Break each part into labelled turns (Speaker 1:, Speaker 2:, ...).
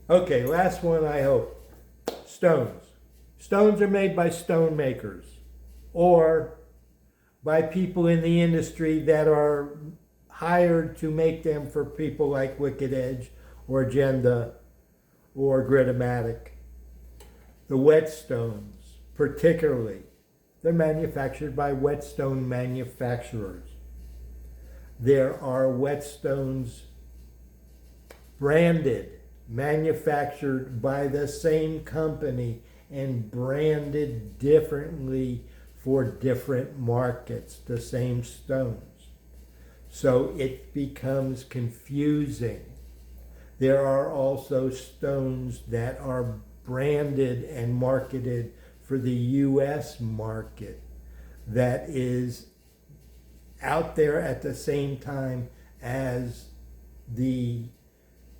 Speaker 1: Okay, last one I hope. Stones. Stones are made by stone makers or by people in the industry that are hired to make them for people like Wicked Edge or Agenda or Gritomatic. The whetstones, particularly, they're manufactured by whetstone manufacturers. There are whetstones branded, manufactured by the same company and branded differently for different markets, the same stones. So it becomes confusing. There are also stones that are branded and marketed for the US market that is out there at the same time as the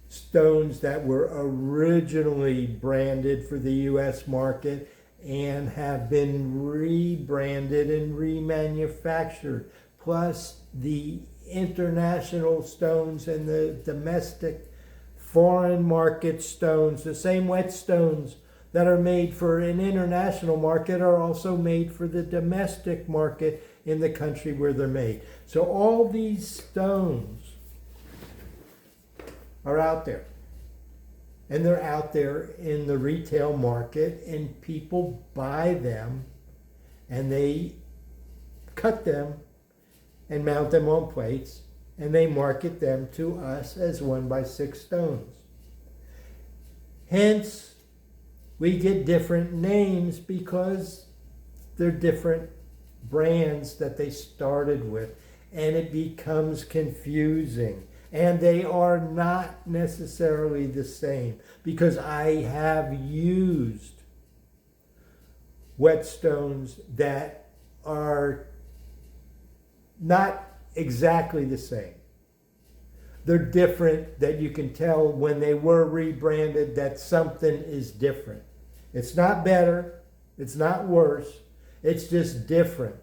Speaker 1: stones that were originally branded for the US market and have been rebranded and remanufactured, plus the international stones and the domestic foreign market stones. The same whetstones that are made for an international market are also made for the domestic market in the country where they're made. So all these stones are out there. And they're out there in the retail market, and people buy them and they cut them and mount them on plates, and they market them to us as 1x6 stones. Hence, we get different names because they're different brands that they started with, and it becomes confusing. And they are not necessarily the same, because I have used whetstones that are not exactly the same. They're different, that you can tell when they were rebranded that something is different. It's not better, it's not worse, it's just different.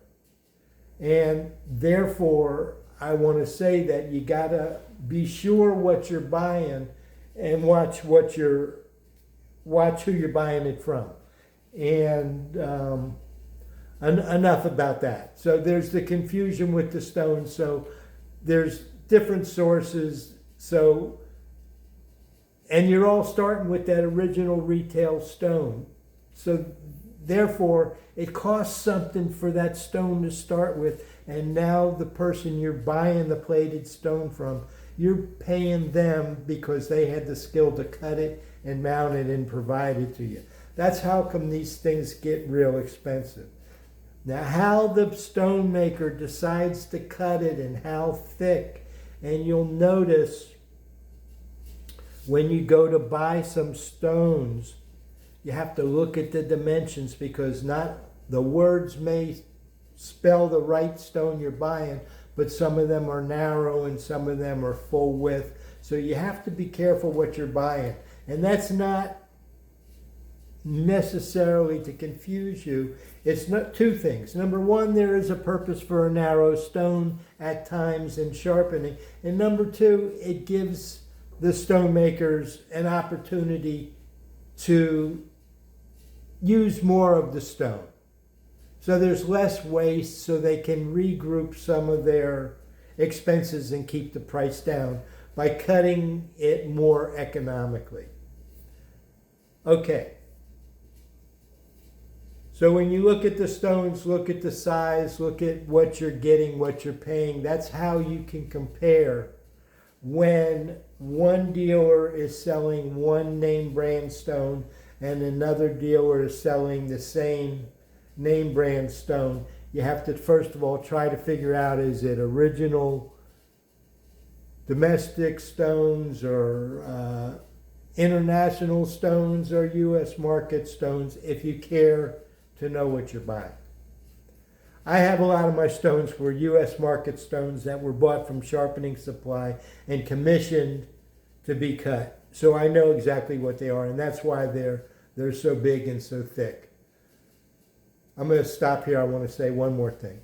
Speaker 1: And therefore, I want to say that you gotta be sure what you're buying and watch who you're buying it from. And enough about that. So there's the confusion with the stones. So there's different sources. So, and you're all starting with that original retail stone. So therefore, it costs something for that stone to start with. And now the person you're buying the plated stone from, you're paying them because they had the skill to cut it and mount it and provide it to you. That's how come these things get real expensive. Now, how the stone maker decides to cut it and how thick, and you'll notice when you go to buy some stones, you have to look at the dimensions, because not the words may spell the right stone you're buying, but some of them are narrow and some of them are full width. So you have to be careful what you're buying. And that's not necessarily to confuse you. It's not two things. Number one, there is a purpose for a narrow stone at times in sharpening. And number two, it gives the stone makers an opportunity to use more of the stone. So there's less waste, so they can regroup some of their expenses and keep the price down by cutting it more economically. Okay. So when you look at the stones, look at the size, look at what you're getting, what you're paying. That's how you can compare when one dealer is selling one name brand stone and another dealer is selling the same name brand stone. You have to first of all try to figure out, is it original domestic stones or international stones or US market stones, if you care to know what you're buying. I have a lot of my stones were US market stones that were bought from Sharpening Supply and commissioned to be cut. So I know exactly what they are, and that's why they're so big and so thick. I'm going to stop here. I want to say one more thing.